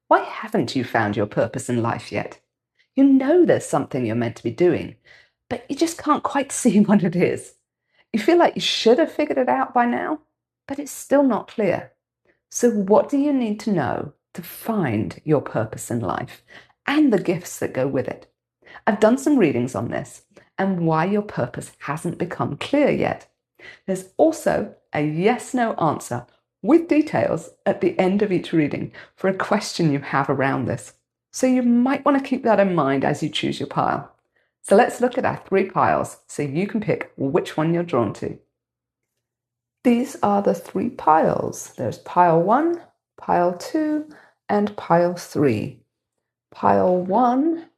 Why haven't you found your purpose in life yet? You know there's something you're meant to be doing, but you just can't quite see what it is. You feel like you should have figured it out by now, but it's still not clear. So, what do you need to know to find your purpose in life and the gifts that go with it? I've done some readings on this and why your purpose hasn't become clear yet. There's also a yes no answer with details at the end of each reading for a question you have around this. So you might want to keep that in mind as you choose your pile. So let's look at our 3 piles so you can pick which one you're drawn to. These are the 3 piles. There's pile 1, pile 2, and pile 3. Pile 1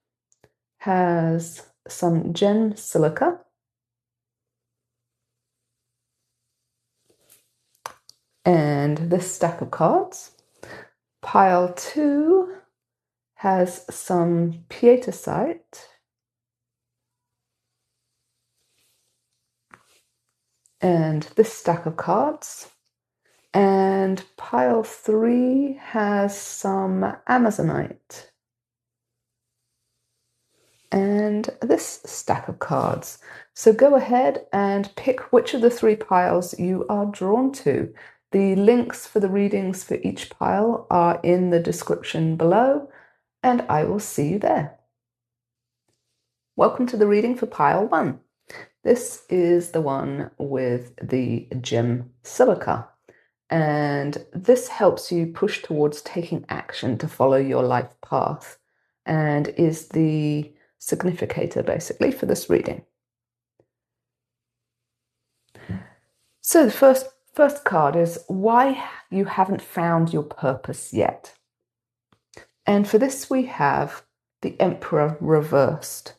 has some gem silica. And this stack of cards. Pile 2 has some pietasite. And this stack of cards. And pile 3 has some amazonite. And this stack of cards. So go ahead and pick which of the 3 piles you are drawn to. The links for the readings for each pile are in the description below, and I will see you there. Welcome to the reading for pile 1. This is the one with the gem silica, and this helps you push towards taking action to follow your life path and is the significator basically for this reading. So the first card is why you haven't found your purpose yet. And for this we have the Emperor reversed.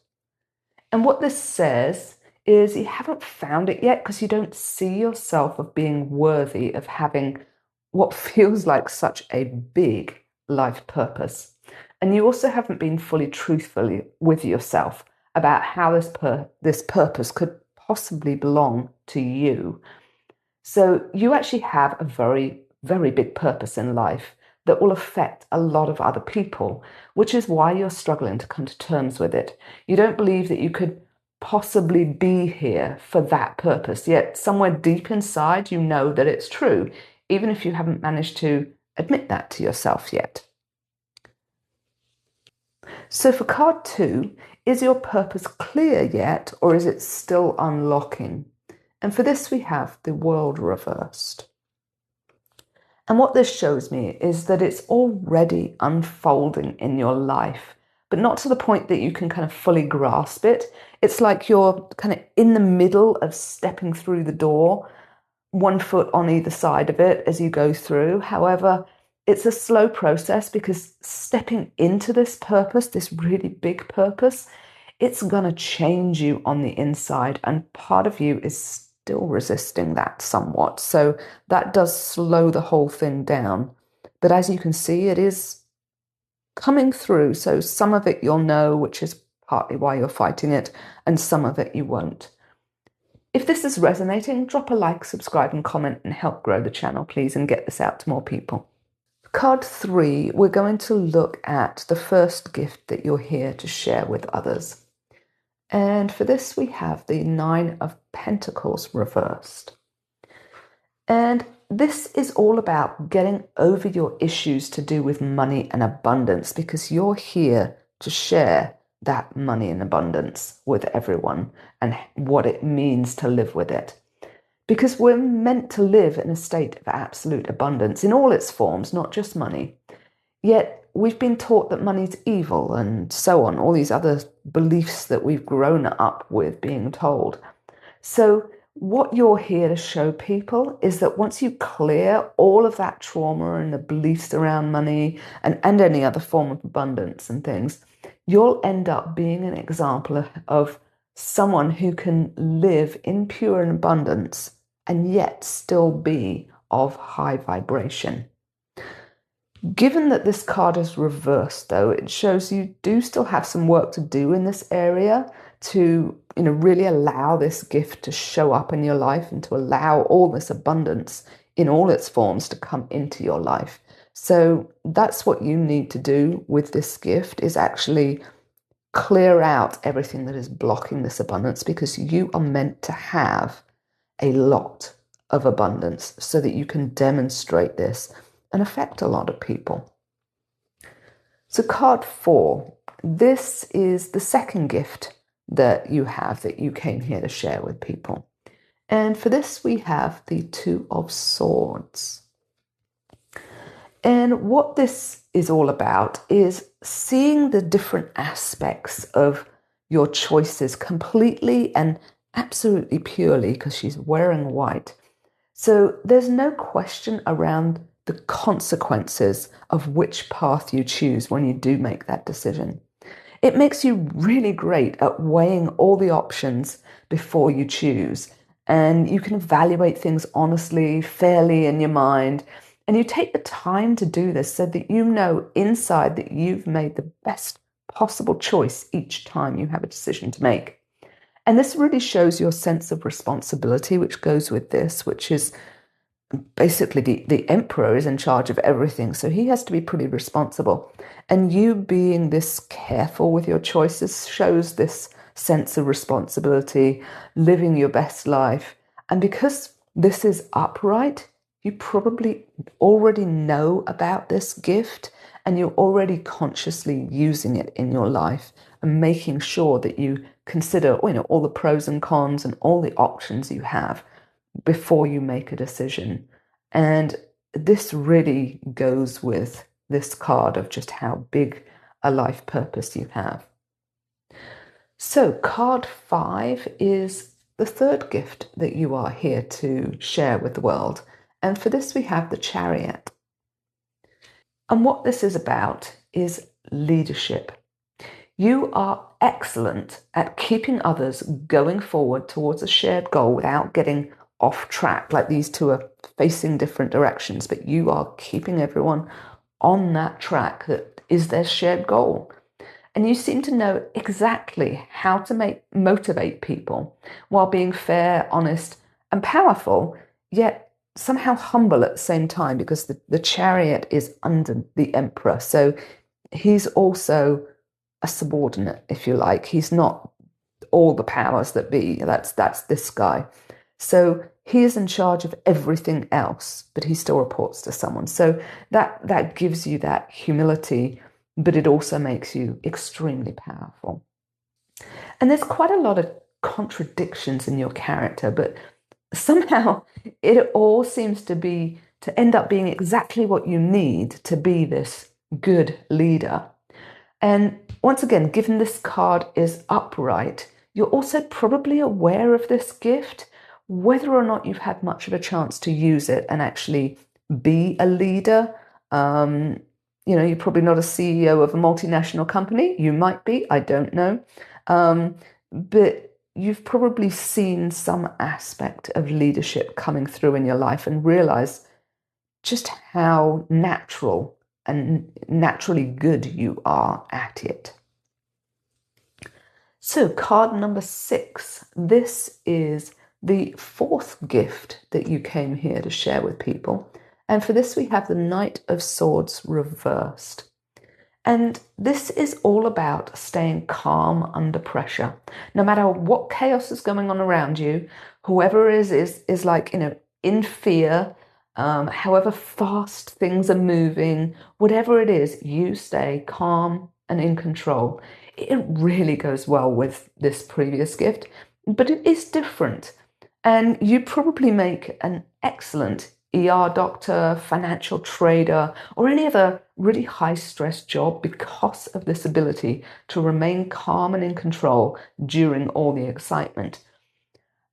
And what this says is you haven't found it yet because you don't see yourself of being worthy of having what feels like such a big life purpose. And you also haven't been fully truthful with yourself about how this purpose could possibly belong to you. So you actually have a very, very big purpose in life that will affect a lot of other people, which is why you're struggling to come to terms with it. You don't believe that you could possibly be here for that purpose, yet somewhere deep inside you know that it's true, even if you haven't managed to admit that to yourself yet. So for card 2, is your purpose clear yet, or is it still unlocking? And for this we have the World reversed. And what this shows me is that it's already unfolding in your life, but not to the point that you can kind of fully grasp it. It's like you're kind of in the middle of stepping through the door, 1 foot on either side of it as you go through. However, it's a slow process because stepping into this purpose, this really big purpose, it's going to change you on the inside, and part of you is still resisting that somewhat. So that does slow the whole thing down. But as you can see, it is coming through. So some of it you'll know, which is partly why you're fighting it, and some of it you won't. If this is resonating, drop a like, subscribe, and comment and help grow the channel, please, and get this out to more people. Card 3, we're going to look at the first gift that you're here to share with others. And for this, we have the 9 of Pentacles reversed. And this is all about getting over your issues to do with money and abundance, because you're here to share that money and abundance with everyone and what it means to live with it. Because we're meant to live in a state of absolute abundance in all its forms, not just money. Yet we've been taught that money's evil and so on, all these other beliefs that we've grown up with being told. So what you're here to show people is that once you clear all of that trauma and the beliefs around money and any other form of abundance and things, you'll end up being an example of someone who can live in pure abundance and yet still be of high vibration. Given that this card is reversed, though, it shows you do still have some work to do in this area to, really allow this gift to show up in your life and to allow all this abundance in all its forms to come into your life. So that's what you need to do with this gift, is actually clear out everything that is blocking this abundance, because you are meant to have a lot of abundance so that you can demonstrate this and affect a lot of people. So card 4, this is the second gift that you have that you came here to share with people. And for this, we have the Two of Swords. And what this is all about is seeing the different aspects of your choices completely and absolutely purely, because she's wearing white. So there's no question around the consequences of which path you choose when you do make that decision. It makes you really great at weighing all the options before you choose, and you can evaluate things honestly, fairly in your mind, and you take the time to do this so that you know inside that you've made the best possible choice each time you have a decision to make. And this really shows your sense of responsibility, which goes with this, which is basically the emperor is in charge of everything, so he has to be pretty responsible. And you being this careful with your choices shows this sense of responsibility, living your best life. And because this is upright, you probably already know about this gift, and you're already consciously using it in your life and making sure that you consider, all the pros and cons and all the options you have before you make a decision. And this really goes with this card of just how big a life purpose you have. So card 5 is the third gift that you are here to share with the world. And for this, we have the Chariot. And what this is about is leadership. You are excellent at keeping others going forward towards a shared goal without getting off track, like these two are facing different directions, but you are keeping everyone on that track that is their shared goal. And you seem to know exactly how to motivate people while being fair, honest, and powerful, yet somehow humble at the same time, because the Chariot is under the Emperor. So he's also a subordinate, if you like. He's not all the powers that be. That's this guy. So he is in charge of everything else, but he still reports to someone. So that gives you that humility, but it also makes you extremely powerful. And there's quite a lot of contradictions in your character, but somehow it all seems to end up being exactly what you need to be this good leader. And once again, given this card is upright, you're also probably aware of this gift, whether or not you've had much of a chance to use it and actually be a leader. You're probably not a CEO of a multinational company. You might be, I don't know. But you've probably seen some aspect of leadership coming through in your life and realize just how natural and naturally good you are at it. So card number 6, this is the fourth gift that you came here to share with people. And for this, we have the Knight of Swords reversed. And this is all about staying calm under pressure. No matter what chaos is going on around you, whoever is like, in fear, however fast things are moving, whatever it is, you stay calm and in control. It really goes well with this previous gift, but it is different. And you probably make an excellent ER doctor, financial trader, or any other really high stress job because of this ability to remain calm and in control during all the excitement.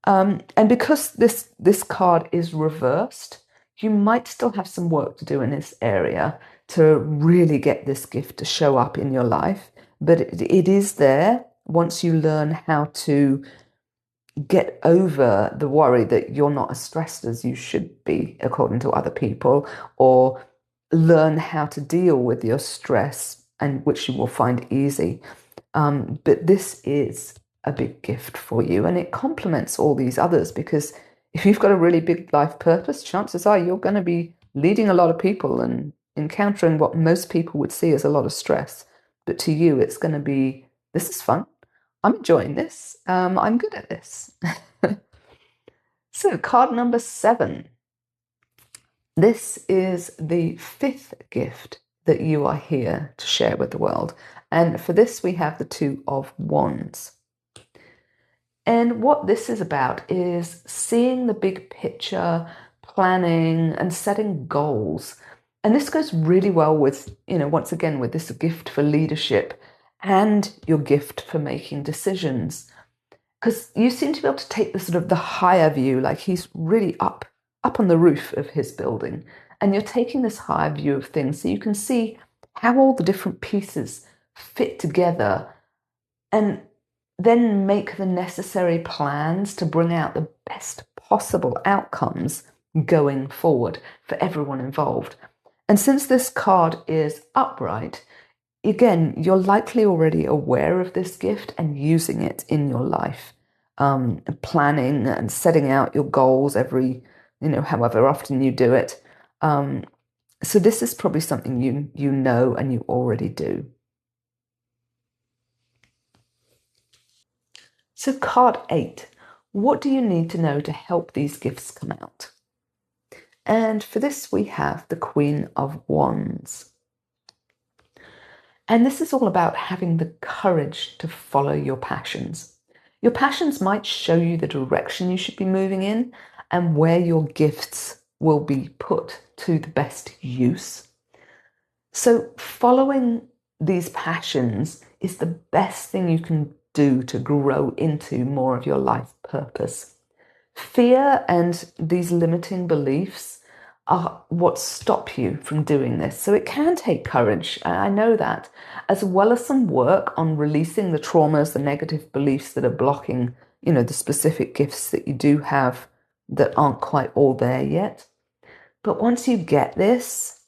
And because this card is reversed, you might still have some work to do in this area to really get this gift to show up in your life. But it is there once you learn how to get over the worry that you're not as stressed as you should be according to other people, or learn how to deal with your stress, and which you will find easy. But this is a big gift for you, and it complements all these others, because if you've got a really big life purpose, chances are you're going to be leading a lot of people and encountering what most people would see as a lot of stress. But to you, it's going to be, this is fun. I'm enjoying this. I'm good at this. So, card number 7. This is the 5th gift that you are here to share with the world. And for this, we have the 2 of Wands. And what this is about is seeing the big picture, planning, and setting goals. And this goes really well with, once again, with this gift for leadership and your gift for making decisions. Because you seem to be able to take the sort of the higher view, like he's really up on the roof of his building, and you're taking this higher view of things so you can see how all the different pieces fit together and then make the necessary plans to bring out the best possible outcomes going forward for everyone involved. And since this card is upright, again, you're likely already aware of this gift and using it in your life, planning and setting out your goals every, however often you do it. So this is probably something you know and you already do. So card 8, what do you need to know to help these gifts come out? And for this, we have the Queen of Wands. And this is all about having the courage to follow your passions. Your passions might show you the direction you should be moving in and where your gifts will be put to the best use. So following these passions is the best thing you can do to grow into more of your life purpose. Fear and these limiting beliefs are what stop you from doing this. So it can take courage, I know that, as well as some work on releasing the traumas, the negative beliefs that are blocking, the specific gifts that you do have that aren't quite all there yet. But once you get this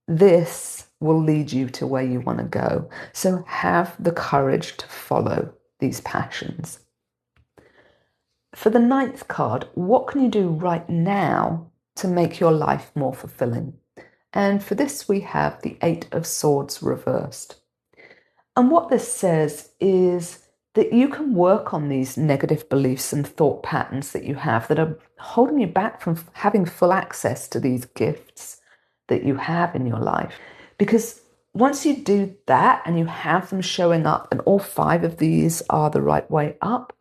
will lead you to where you want to go. So have the courage to follow these passions. For the 9th card, what can you do right now to make your life more fulfilling? And for this, we have the 8 of Swords reversed. And what this says is that you can work on these negative beliefs and thought patterns that you have that are holding you back from having full access to these gifts that you have in your life. Because once you do that and you have them showing up, and all 5 of these are the right way up,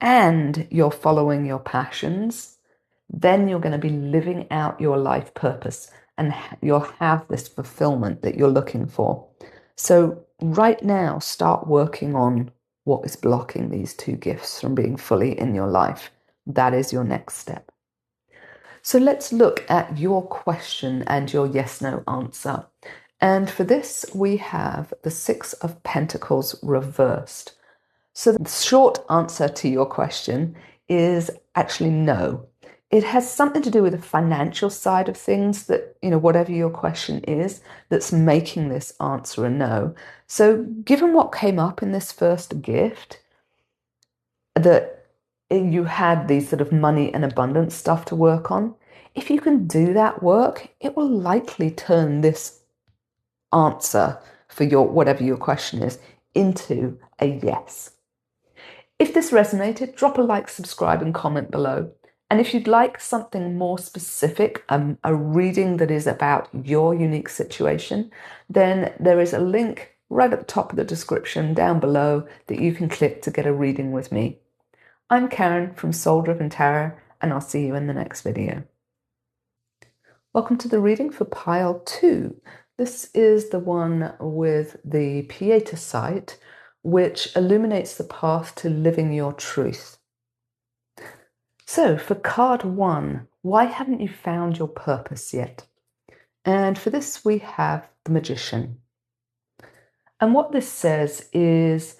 and you're following your passions, then you're going to be living out your life purpose and you'll have this fulfillment that you're looking for. So right now, start working on what is blocking these 2 gifts from being fully in your life. That is your next step. So let's look at your question and your yes/no answer. And for this, we have the 6 of Pentacles reversed. So the short answer to your question is actually no. It has something to do with the financial side of things that, whatever your question is, that's making this answer a no. So given what came up in this first gift, that you had these sort of money and abundance stuff to work on, if you can do that work, it will likely turn this answer for whatever your question is into a yes. If this resonated, drop a like, subscribe, and comment below. And if you'd like something more specific, a reading that is about your unique situation, then there is a link right at the top of the description down below that you can click to get a reading with me. I'm Karen from Soul Driven Tarot, and I'll see you in the next video. Welcome to the reading for pile 2. This is the one with the Pieta site, which illuminates the path to living your truth. So for card 1, why haven't you found your purpose yet? And for this, we have the Magician. And what this says is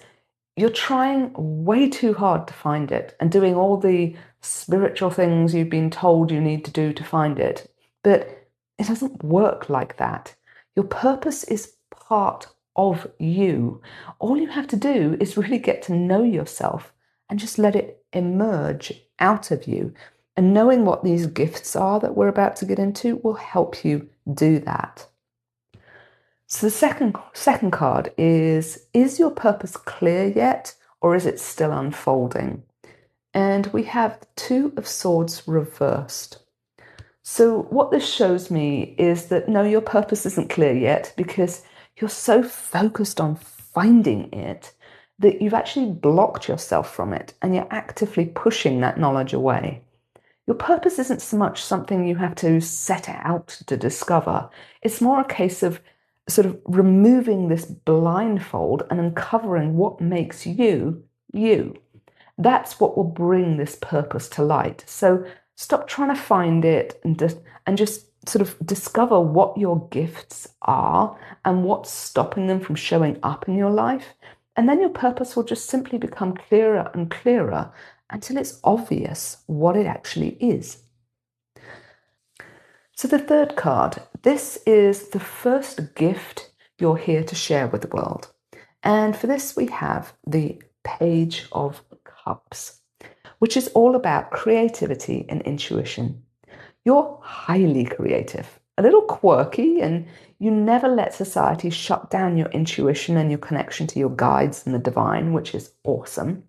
you're trying way too hard to find it and doing all the spiritual things you've been told you need to do to find it. But it doesn't work like that. Your purpose is part of you. All you have to do is really get to know yourself and just let it emerge out of you. And knowing what these gifts are that we're about to get into will help you do that. So the second card is your purpose clear yet, or is it still unfolding? And we have the Two of Swords reversed. So what this shows me is that no, your purpose isn't clear yet because you're so focused on finding it that you've actually blocked yourself from it and you're actively pushing that knowledge away. Your purpose isn't so much something you have to set out to discover. It's more a case of sort of removing this blindfold and uncovering what makes you, you. That's what will bring this purpose to light. So stop trying to find it and just sort of discover what your gifts are and what's stopping them from showing up in your life. And then your purpose will just simply become clearer and clearer until it's obvious what it actually is. So the third card, this is the first gift you're here to share with the world. And for this, we have the Page of Cups, which is all about creativity and intuition. You're highly creative, a little quirky, and you never let society shut down your intuition and your connection to your guides and the divine, which is awesome.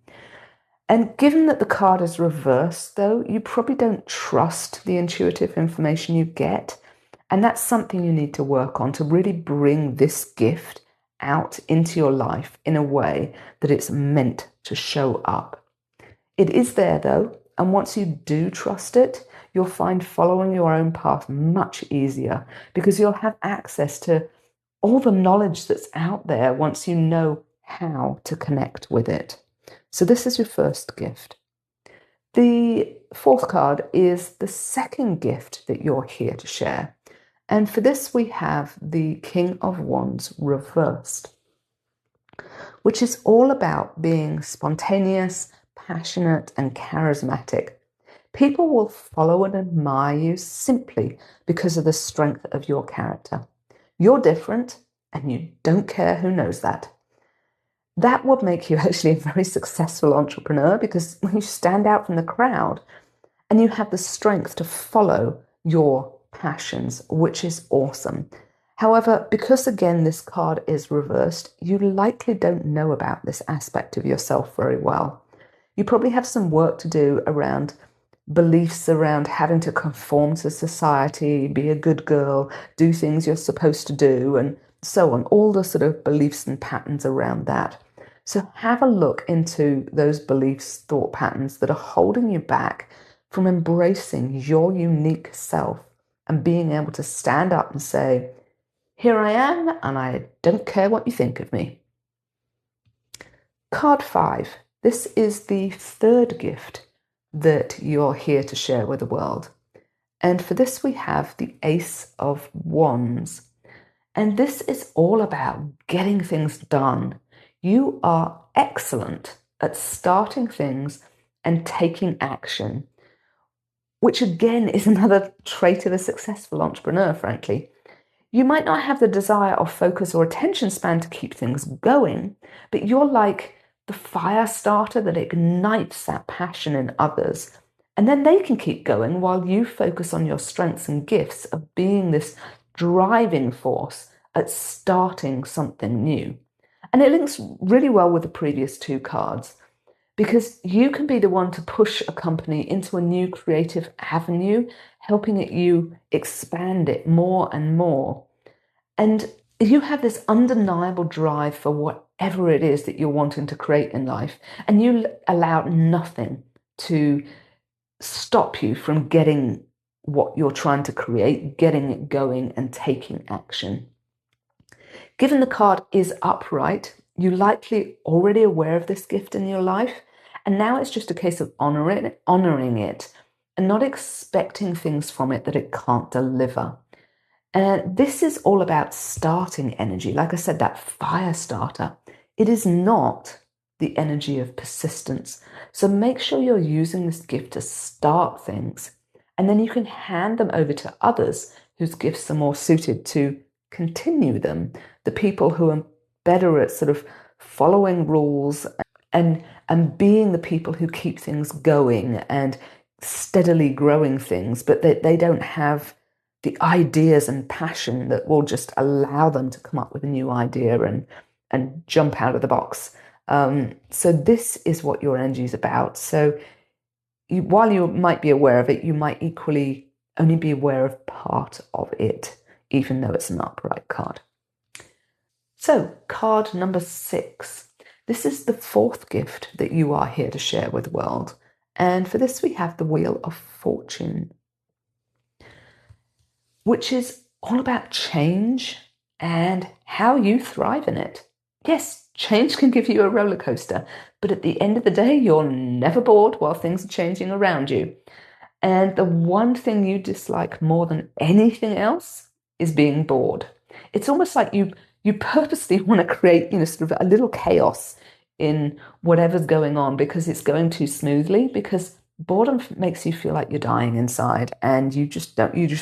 And given that the card is reversed, though, you probably don't trust the intuitive information you get. And that's something you need to work on to really bring this gift out into your life in a way that it's meant to show up. It is there, though, and once you do trust it, you'll find following your own path much easier because you'll have access to all the knowledge that's out there once you know how to connect with it. So this is your first gift. The fourth card is the second gift that you're here to share. And for this, we have the King of Wands reversed, which is all about being spontaneous, passionate, and charismatic. People will follow and admire you simply because of the strength of your character. You're different, and you don't care who knows that. That would make you actually a very successful entrepreneur because when you stand out from the crowd and you have the strength to follow your passions, which is awesome. However, because again this card is reversed, you likely don't know about this aspect of yourself very well. You probably have some work to do around beliefs around having to conform to society, be a good girl, do things you're supposed to do, and so on, all the sort of beliefs and patterns around that. So have a look into those beliefs, thought patterns that are holding you back from embracing your unique self and being able to stand up and say, here I am, and I don't care what you think of me. Card 5. This is the third gift that you're here to share with the world. And for this, we have the Ace of Wands. And this is all about getting things done. You are excellent at starting things and taking action, which again is another trait of a successful entrepreneur, frankly. You might not have the desire or focus or attention span to keep things going, but you're like the fire starter that ignites that passion in others. And then they can keep going while you focus on your strengths and gifts of being this driving force at starting something new. And it links really well with the previous two cards because you can be the one to push a company into a new creative avenue, helping you expand it more and more. And you have this undeniable drive for whatever it is that you're wanting to create in life, and you allow nothing to stop you from getting what you're trying to create, getting it going and taking action. Given the card is upright, you're likely already aware of this gift in your life, and now it's just a case of honoring it and not expecting things from it that it can't deliver. This is all about starting energy. Like I said, that fire starter. It is not the energy of persistence. So make sure you're using this gift to start things, and then you can hand them over to others whose gifts are more suited to continue them. The people who are better at sort of following rules and being the people who keep things going and steadily growing things, but they don't have the ideas and passion that will just allow them to come up with a new idea and jump out of the box. So this is what your energy is about. So while you might be aware of it, you might equally only be aware of part of it, even though it's an upright card. So card number 6. This is the 4th gift that you are here to share with the world. And for this, we have the Wheel of Fortune, which is all about change and how you thrive in it. Yes, change can give you a roller coaster, but at the end of the day, you're never bored while things are changing around you. And the one thing you dislike more than anything else is being bored. It's almost like you purposely want to create, sort of a little chaos in whatever's going on because it's going too smoothly, because boredom makes you feel like you're dying inside and you just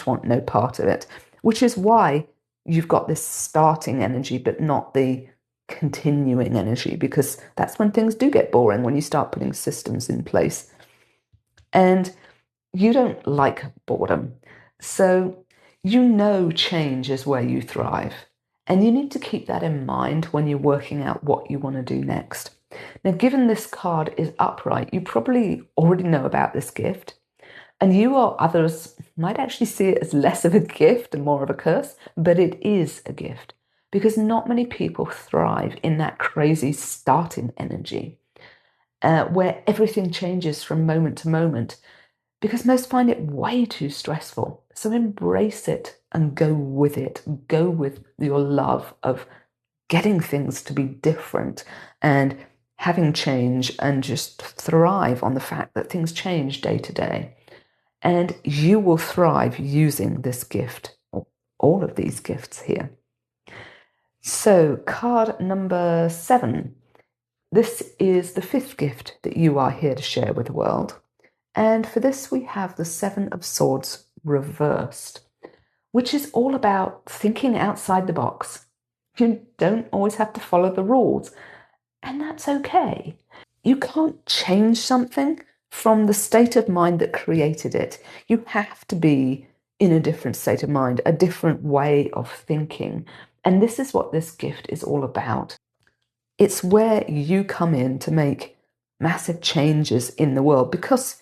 want no part of it, which is why you've got this starting energy but not the continuing energy, because that's when things do get boring, when you start putting systems in place. And you don't like boredom. So change is where you thrive. And you need to keep that in mind when you're working out what you want to do next. Now, given this card is upright, you probably already know about this gift. And you or others might actually see it as less of a gift and more of a curse, but it is a gift. Because not many people thrive in that crazy starting energy, where everything changes from moment to moment, because most find it way too stressful. So embrace it and go with it. Go with your love of getting things to be different and having change, and just thrive on the fact that things change day to day. And you will thrive using this gift, or all of these gifts here. So card number 7. This is the 5th gift that you are here to share with the world. And for this, we have the 7 of Swords reversed, which is all about thinking outside the box. You don't always have to follow the rules, and that's okay. You can't change something from the state of mind that created it. You have to be in a different state of mind, a different way of thinking. And this is what this gift is all about. It's where you come in to make massive changes in the world because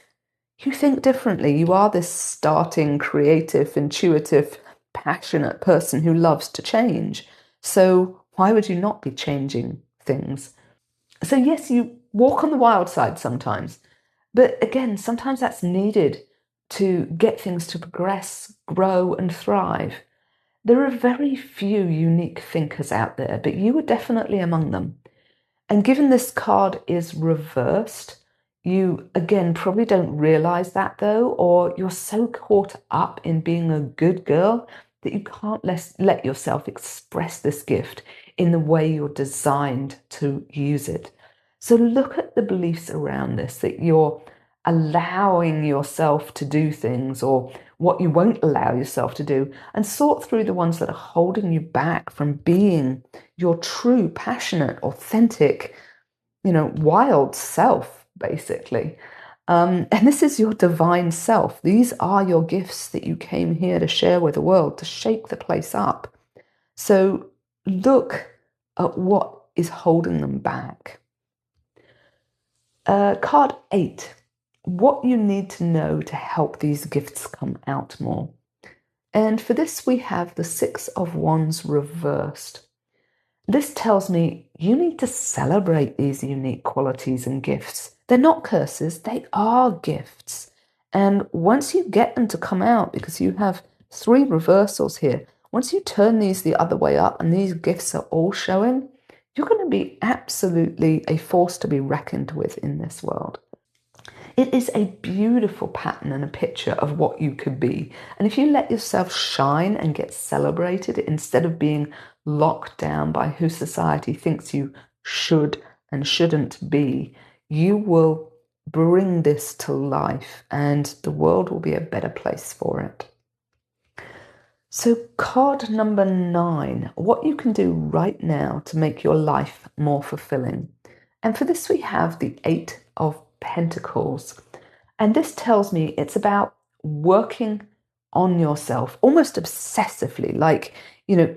you think differently. You are this starting, creative, intuitive, passionate person who loves to change. So why would you not be changing things? So yes, you walk on the wild side sometimes, but again, sometimes that's needed to get things to progress, grow, and thrive. There are very few unique thinkers out there, but you are definitely among them. And given this card is reversed, you, again, probably don't realize that though, or you're so caught up in being a good girl that you can't let yourself express this gift in the way you're designed to use it. So look at the beliefs around this, that you're allowing yourself to do things or what you won't allow yourself to do, and sort through the ones that are holding you back from being your true, passionate, authentic, wild self, basically. And this is your divine self. These are your gifts that you came here to share with the world, to shake the place up. So look at what is holding them back. Card 8. What you need to know to help these gifts come out more. And for this, we have the 6 of Wands reversed. This tells me you need to celebrate these unique qualities and gifts. They're not curses, they are gifts. And once you get them to come out, because you have 3 reversals here, once you turn these the other way up and these gifts are all showing, you're going to be absolutely a force to be reckoned with in this world. It is a beautiful pattern and a picture of what you could be. And if you let yourself shine and get celebrated instead of being locked down by who society thinks you should and shouldn't be, you will bring this to life and the world will be a better place for it. So card number 9, what you can do right now to make your life more fulfilling. And for this, we have the 8 of Pentacles. And this tells me it's about working on yourself almost obsessively. Like,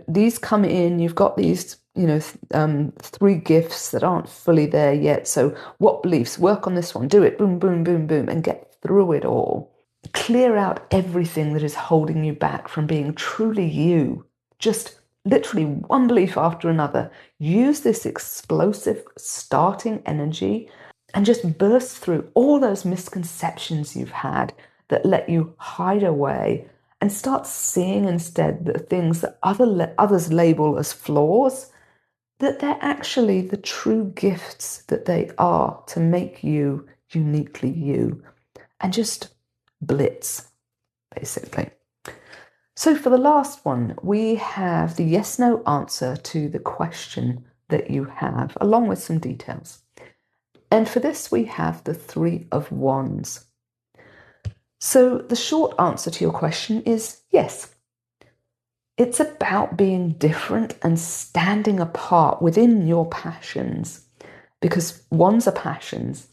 these come in, you've got these, 3 gifts that aren't fully there yet. So what beliefs? Work on this one, do it, boom, boom, boom, boom, and get through it all. Clear out everything that is holding you back from being truly you. Just literally one belief after another. Use this explosive starting energy and just burst through all those misconceptions you've had that let you hide away, and start seeing instead the things that others label as flaws, that they're actually the true gifts that they are to make you uniquely you. And just blitz, basically. So for the last one, we have the yes-no answer to the question that you have, along with some details. And for this, we have the 3 of Wands. So the short answer to your question is yes. It's about being different and standing apart within your passions, because Wands are passions,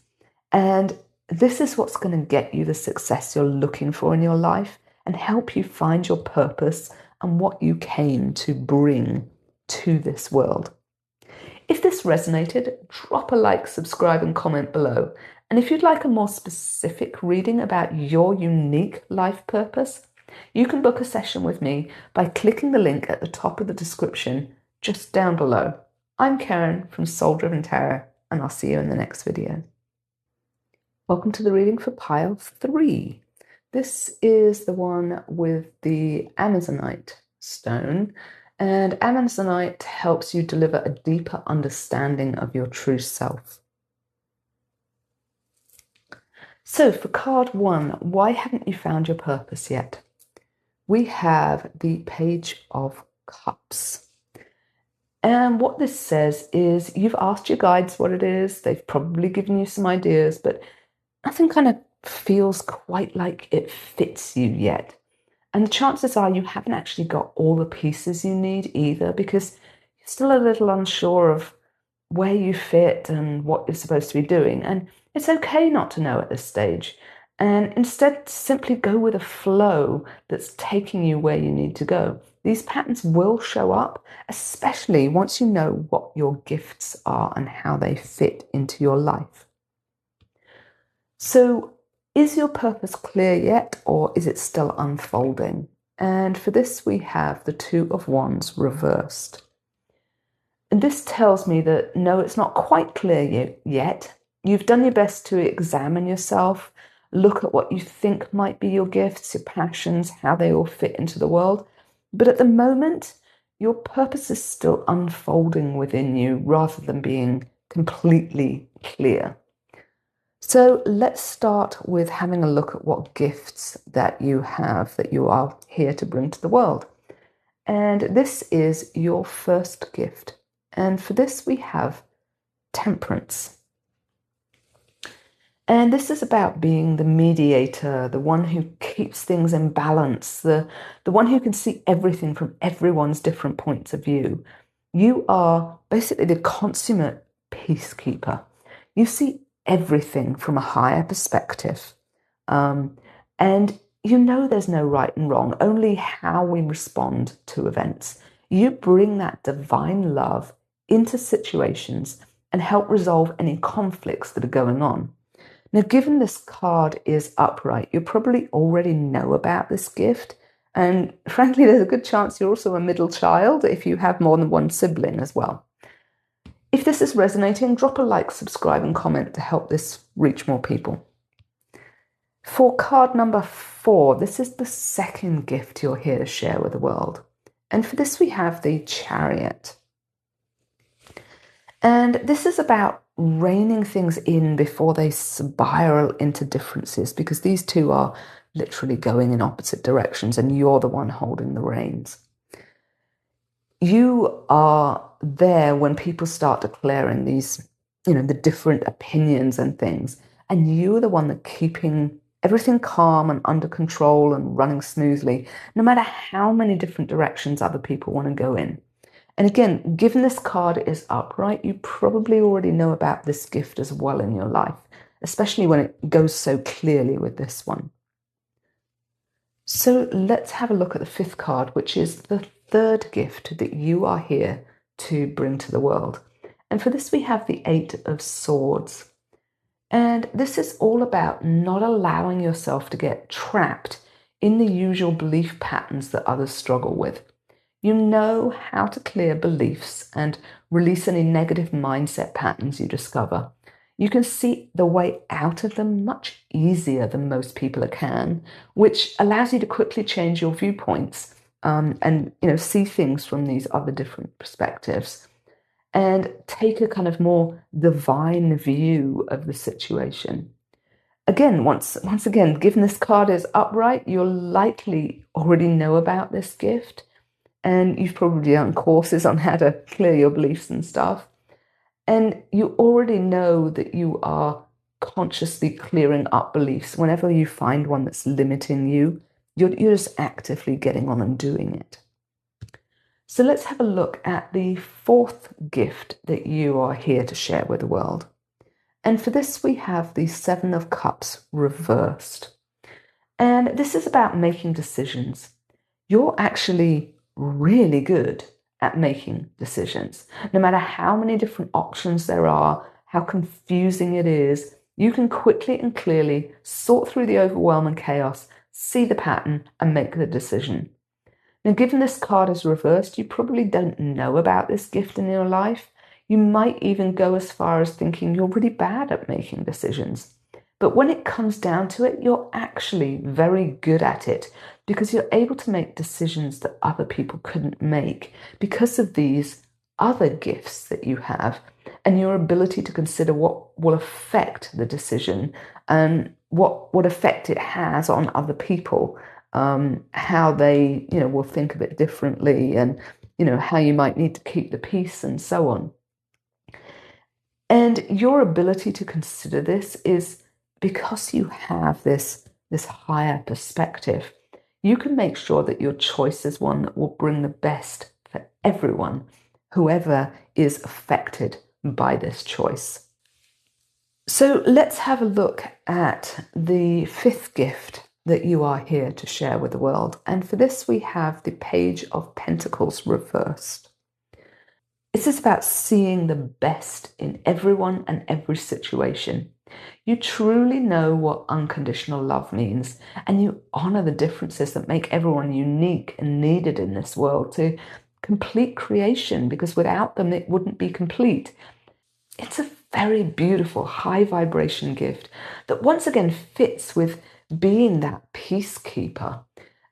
and this is what's going to get you the success you're looking for in your life and help you find your purpose and what you came to bring to this world. If this resonated, drop a like, subscribe, and comment below. And if you'd like a more specific reading about your unique life purpose, you can book a session with me by clicking the link at the top of the description just down below. I'm Karen from Soul Driven Tarot, and I'll see you in the next video. Welcome to the reading for pile 3. This is the one with the Amazonite stone, and Amazonite helps you deliver a deeper understanding of your true self. So for card 1, why haven't you found your purpose yet? We have the Page of Cups. And what this says is you've asked your guides what it is. They've probably given you some ideas, but nothing kind of feels quite like it fits you yet. And the chances are you haven't actually got all the pieces you need either, because you're still a little unsure of where you fit and what you're supposed to be doing. And it's okay not to know at this stage. And instead, simply go with a flow that's taking you where you need to go. These patterns will show up, especially once you know what your gifts are and how they fit into your life. So, is your purpose clear yet, or is it still unfolding? And for this, we have the 2 of Wands reversed. And this tells me that no, it's not quite clear yet. You've done your best to examine yourself, look at what you think might be your gifts, your passions, how they all fit into the world. But at the moment, your purpose is still unfolding within you rather than being completely clear. So let's start with having a look at what gifts that you have that you are here to bring to the world. And this is your first gift. And for this, we have Temperance. And this is about being the mediator, the one who keeps things in balance, the one who can see everything from everyone's different points of view. You are basically the consummate peacekeeper. You see everything from a higher perspective. And you know there's no right and wrong, only how we respond to events. You bring that divine love into situations and help resolve any conflicts that are going on. Now, given this card is upright, you probably already know about this gift. And frankly, there's a good chance you're also a middle child if you have more than one sibling as well. If this is resonating, drop a like, subscribe, and comment to help this reach more people. For card number 4, this is the second gift you're here to share with the world. And for this, we have the Chariot. And this is about reining things in before they spiral into differences, because these two are literally going in opposite directions and you're the one holding the reins. You are there when people start declaring these, the different opinions and things, and you're the one that keeping everything calm and under control and running smoothly, no matter how many different directions other people want to go in. And again, given this card is upright, you probably already know about this gift as well in your life, especially when it goes so clearly with this one. So let's have a look at the fifth card, which is the third gift that you are here to bring to the world. And for this, we have the Eight of Swords. And this is all about not allowing yourself to get trapped in the usual belief patterns that others struggle with. You know how to clear beliefs and release any negative mindset patterns you discover. You can see the way out of them much easier than most people can, which allows you to quickly change your viewpoints and see things from these other different perspectives and take a kind of more divine view of the situation. Again, once again, given this card is upright, you'll likely already know about this gift, and you've probably done courses on how to clear your beliefs and stuff. And you already know that you are consciously clearing up beliefs. Whenever you find one that's limiting you, you're just actively getting on and doing it. So let's have a look at the fourth gift that you are here to share with the world. And for this, we have the Seven of Cups reversed. And this is about making decisions. You're actually really good at making decisions. No matter how many different options there are, how confusing it is, you can quickly and clearly sort through the overwhelm and chaos, see the pattern, and make the decision. Now, given this card is reversed, you probably don't know about this gift in your life. You might even go as far as thinking you're really bad at making decisions. But when it comes down to it, you're actually very good at it because you're able to make decisions that other people couldn't make because of these other gifts that you have and your ability to consider what will affect the decision and what effect it has on other people, how they will think of it differently, and how you might need to keep the peace and so on. And your ability to consider this is because you have this higher perspective. You can make sure that your choice is one that will bring the best for everyone, whoever is affected by this choice. So let's have a look at the fifth gift that you are here to share with the world. And for this, we have the Page of Pentacles reversed. This is about seeing the best in everyone and every situation. You truly know what unconditional love means, and you honor the differences that make everyone unique and needed in this world to complete creation, because without them, it wouldn't be complete. It's a very beautiful, high vibration gift that once again fits with being that peacekeeper.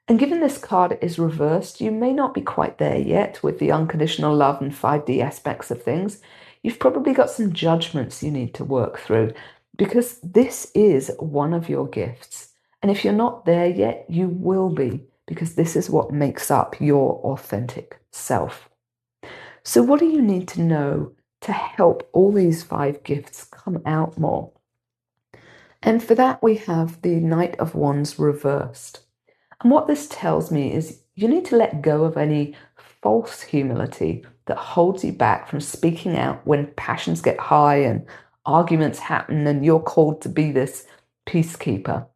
And given this card is reversed, you may not be quite there yet with the unconditional love and 5D aspects of things. You've probably got some judgments you need to work through because this is one of your gifts. And if you're not there yet, you will be, because this is what makes up your authentic self. So what do you need to know to help all these 5 gifts come out more? And for that, we have the Knight of Wands reversed. And what this tells me is you need to let go of any false humility that holds you back from speaking out when passions get high and arguments happen and you're called to be this peacekeeper.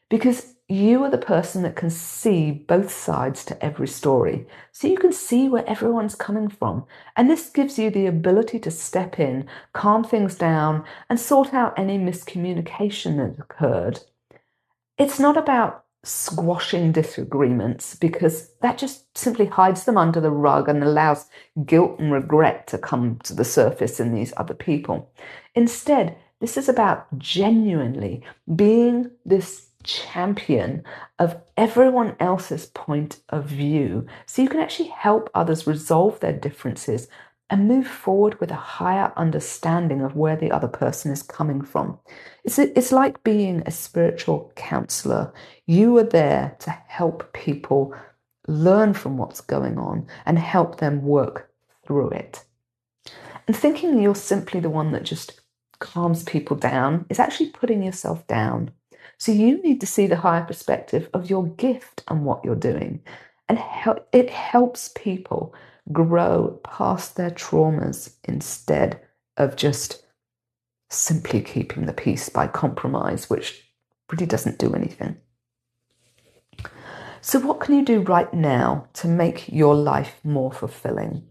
Because you are the person that can see both sides to every story. So you can see where everyone's coming from. And this gives you the ability to step in, calm things down, and sort out any miscommunication that occurred. It's not about squashing disagreements, because that just simply hides them under the rug and allows guilt and regret to come to the surface in these other people. Instead, this is about genuinely being this champion of everyone else's point of view, so you can actually help others resolve their differences and move forward with a higher understanding of where the other person is coming from. It's like being a spiritual counselor. You are there to help people learn from what's going on and help them work through it. And thinking you're simply the one that just calms people down is actually putting yourself down. So you need to see the higher perspective of your gift and what you're doing. And it helps people grow past their traumas instead of just simply keeping the peace by compromise, which really doesn't do anything. So what can you do right now to make your life more fulfilling?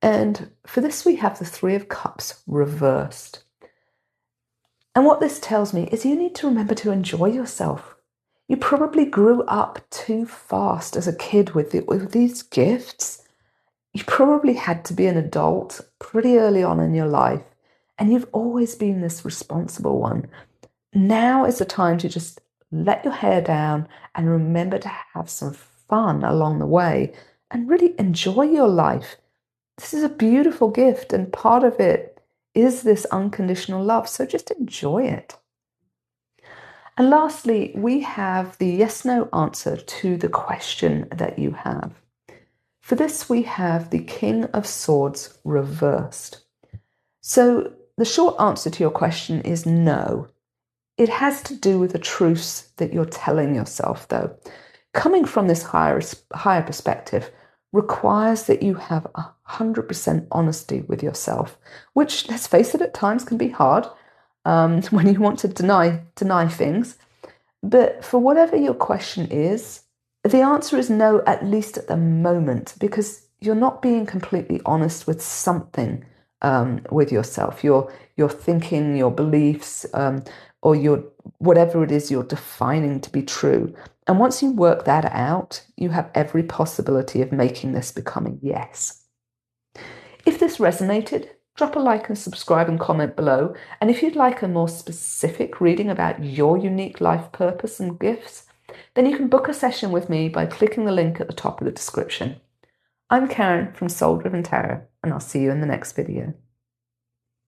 And for this, we have the Three of Cups reversed. And what this tells me is you need to remember to enjoy yourself. You probably grew up too fast as a kid with these gifts. You probably had to be an adult pretty early on in your life, and you've always been this responsible one. Now is the time to just let your hair down and remember to have some fun along the way and really enjoy your life. This is a beautiful gift, and part of it is this unconditional love. So just enjoy it. And lastly, we have the yes/no answer to the question that you have. For this, we have the King of Swords reversed. So the short answer to your question is no. It has to do with the truths that you're telling yourself, though. Coming from this higher perspective requires that you have 100% honesty with yourself, which, let's face it, at times can be hard when you want to deny things. But for whatever your question is, the answer is no, at least at the moment, because you're not being completely honest with something with yourself, your thinking, your beliefs, or your whatever it is you're defining to be true. And once you work that out, you have every possibility of making this become a yes. If this resonated, drop a like and subscribe and comment below. And if you'd like a more specific reading about your unique life purpose and gifts, then you can book a session with me by clicking the link at the top of the description. I'm Karen from Soul Driven Tarot, and I'll see you in the next video.